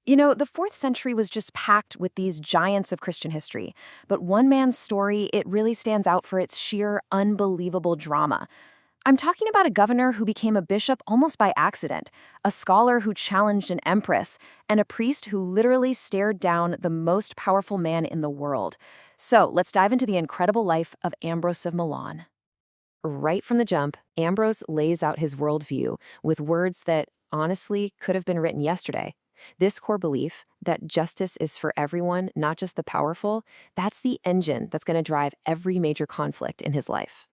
The 4th century was just packed with these giants of Christian history, but one man's story, it really stands out for its sheer, unbelievable drama. I'm talking about a governor who became a bishop almost by accident, a scholar who challenged an empress, and a priest who literally stared down the most powerful man in the world. So let's dive into the incredible life of Ambrose of Milan. Right from the jump, Ambrose lays out his worldview with words that, honestly, could have been written yesterday. This core belief that justice is for everyone, not just the powerful, that's the engine that's going to drive every major conflict in his life.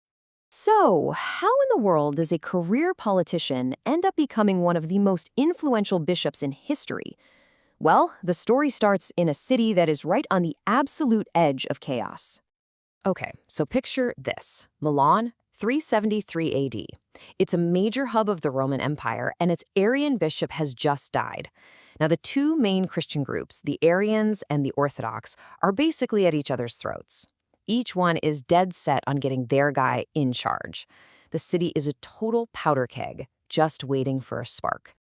So, how in the world does a career politician end up becoming one of the most influential bishops in history? Well, the story starts in a city that is right on the absolute edge of chaos. Okay, so picture this. Milan, 373 AD. It's a major hub of the Roman Empire, and its Arian bishop has just died. Now, the two main Christian groups, the Arians and the Orthodox, are basically at each other's throats. Each one is dead set on getting their guy in charge. The city is a total powder keg, just waiting for a spark.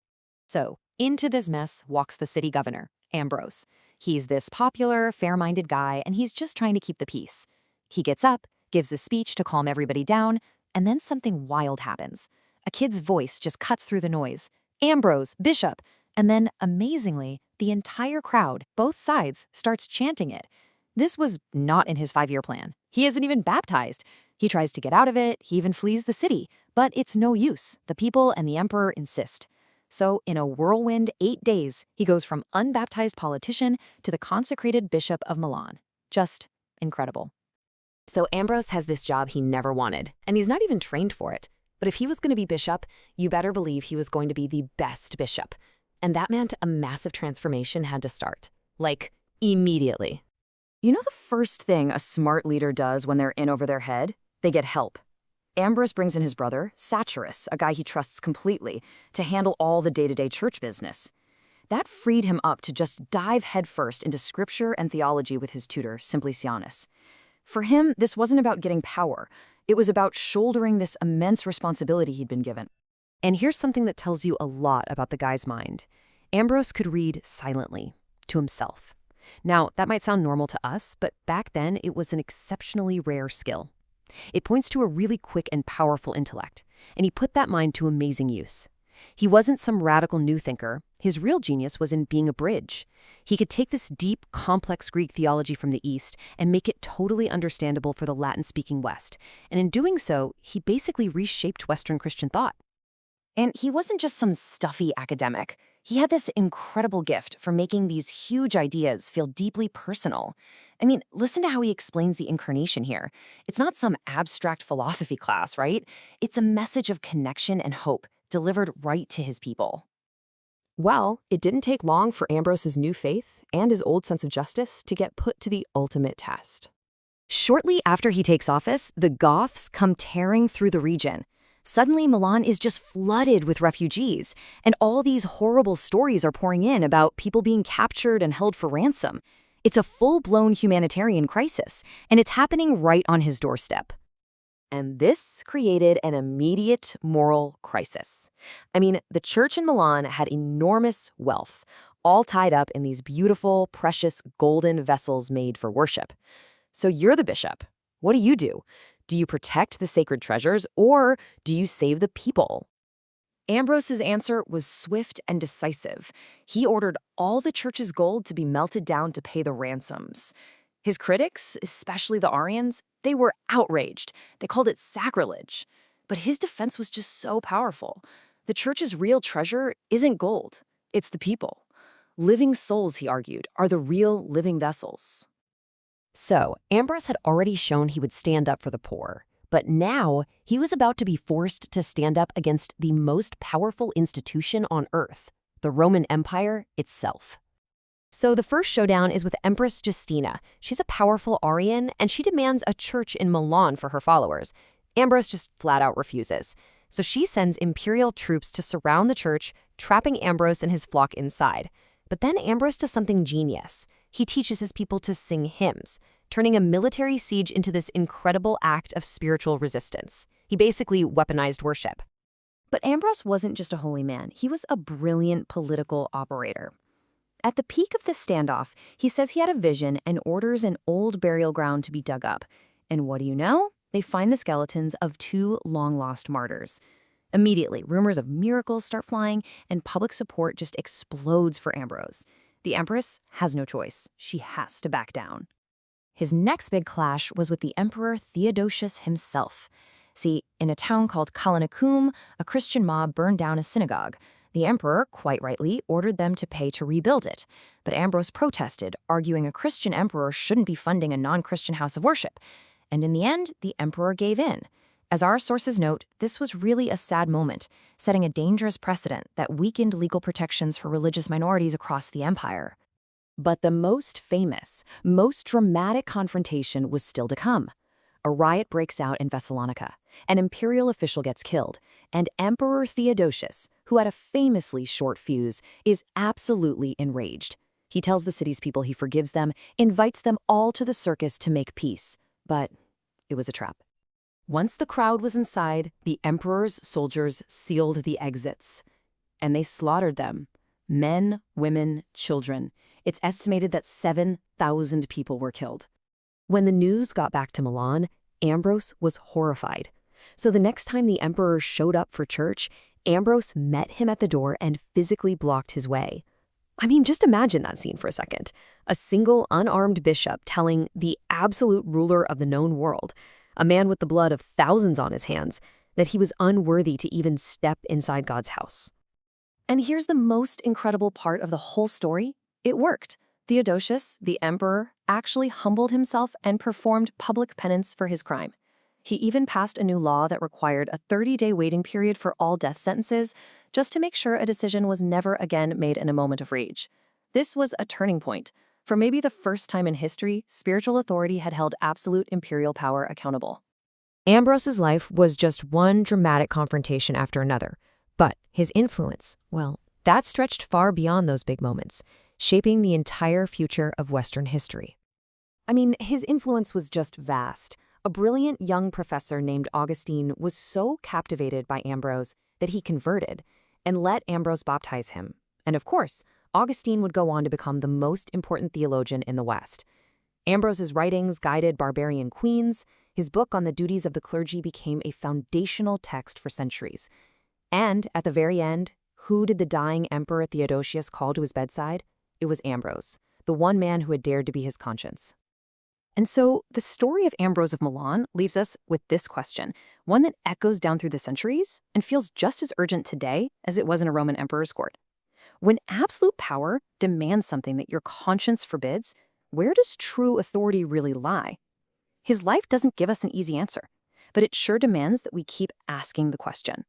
So, into this mess walks the city governor, Ambrose. He's this popular, fair-minded guy, and he's just trying to keep the peace. He gets up, gives a speech to calm everybody down, and then something wild happens. A kid's voice just cuts through the noise. Ambrose, bishop! And then, amazingly, the entire crowd, both sides, starts chanting it. This was not in his 5-year plan. He isn't even baptized. He tries to get out of it, he even flees the city. But it's no use. The people and the emperor insist. So, in a whirlwind 8 days, he goes from unbaptized politician to the consecrated bishop of Milan. Just incredible. So Ambrose has this job he never wanted, and he's not even trained for it. But if he was going to be bishop, you better believe he was going to be the best bishop. And that meant a massive transformation had to start. Like, immediately. You know the first thing a smart leader does when they're in over their head? They get help. Ambrose brings in his brother, Satyrus, a guy he trusts completely, to handle all the day-to-day church business. That freed him up to just dive headfirst into scripture and theology with his tutor, Simplicianus. For him, this wasn't about getting power. It was about shouldering this immense responsibility he'd been given. And here's something that tells you a lot about the guy's mind. Ambrose could read silently, to himself. Now, that might sound normal to us, but back then it was an exceptionally rare skill. It points to a really quick and powerful intellect, and he put that mind to amazing use. He wasn't some radical new thinker. His real genius was in being a bridge. He could take this deep, complex Greek theology from the East and make it totally understandable for the Latin-speaking West. And in doing so, he basically reshaped Western Christian thought. And he wasn't just some stuffy academic. He had this incredible gift for making these huge ideas feel deeply personal. I mean, listen to how he explains the incarnation here. It's not some abstract philosophy class, right? It's a message of connection and hope delivered right to his people. Well, it didn't take long for Ambrose's new faith and his old sense of justice to get put to the ultimate test. Shortly after he takes office, the Goths come tearing through the region. Suddenly, Milan is just flooded with refugees, and all these horrible stories are pouring in about people being captured and held for ransom. It's a full-blown humanitarian crisis, and it's happening right on his doorstep. And this created an immediate moral crisis. I mean, the church in Milan had enormous wealth, all tied up in these beautiful, precious golden vessels made for worship. So you're the bishop. What do? Do you protect the sacred treasures, or do you save the people? Ambrose's answer was swift and decisive. He ordered all the church's gold to be melted down to pay the ransoms. His critics, especially the Arians, they were outraged. They called it sacrilege. But his defense was just so powerful. The church's real treasure isn't gold. It's the people. Living souls, he argued, are the real living vessels. So, Ambrose had already shown he would stand up for the poor. But now, he was about to be forced to stand up against the most powerful institution on earth, the Roman Empire itself. So the first showdown is with Empress Justina. She's a powerful Arian, and she demands a church in Milan for her followers. Ambrose just flat out refuses. So she sends imperial troops to surround the church, trapping Ambrose and his flock inside. But then Ambrose does something genius. He teaches his people to sing hymns, turning a military siege into this incredible act of spiritual resistance. He basically weaponized worship. But Ambrose wasn't just a holy man. He was a brilliant political operator. At the peak of this standoff, he says he had a vision and orders an old burial ground to be dug up. And what do you know? They find the skeletons of two long-lost martyrs. Immediately, rumors of miracles start flying, and public support just explodes for Ambrose. The Empress has no choice. She has to back down. His next big clash was with the Emperor Theodosius himself. See, in a town called Kalanakum, a Christian mob burned down a synagogue. The emperor, quite rightly, ordered them to pay to rebuild it. But Ambrose protested, arguing a Christian emperor shouldn't be funding a non-Christian house of worship. And in the end, the emperor gave in. As our sources note, this was really a sad moment, setting a dangerous precedent that weakened legal protections for religious minorities across the empire. But the most famous, most dramatic confrontation was still to come. A riot breaks out in Thessalonica. An imperial official gets killed, and Emperor Theodosius, who had a famously short fuse, is absolutely enraged. He tells the city's people he forgives them, invites them all to the circus to make peace. But it was a trap. Once the crowd was inside, the emperor's soldiers sealed the exits. And they slaughtered them. Men, women, children. It's estimated that 7,000 people were killed. When the news got back to Milan, Ambrose was horrified. So the next time the emperor showed up for church, Ambrose met him at the door and physically blocked his way. I mean, just imagine that scene for a second. A single, unarmed bishop telling the absolute ruler of the known world, a man with the blood of thousands on his hands, that he was unworthy to even step inside God's house. And here's the most incredible part of the whole story. It worked. Theodosius, the emperor, actually humbled himself and performed public penance for his crime. He even passed a new law that required a 30-day waiting period for all death sentences, just to make sure a decision was never again made in a moment of rage. This was a turning point. For maybe the first time in history, spiritual authority had held absolute imperial power accountable. Ambrose's life was just one dramatic confrontation after another, but his influence, well, that stretched far beyond those big moments, shaping the entire future of Western history. I mean, his influence was just vast. A brilliant young professor named Augustine was so captivated by Ambrose that he converted and let Ambrose baptize him. And of course, Augustine would go on to become the most important theologian in the West. Ambrose's writings guided barbarian queens. His book on the duties of the clergy became a foundational text for centuries. And at the very end, who did the dying Emperor Theodosius call to his bedside? It was Ambrose, the one man who had dared to be his conscience. And so the story of Ambrose of Milan leaves us with this question, one that echoes down through the centuries and feels just as urgent today as it was in a Roman emperor's court. When absolute power demands something that your conscience forbids, where does true authority really lie? His life doesn't give us an easy answer, but it sure demands that we keep asking the question.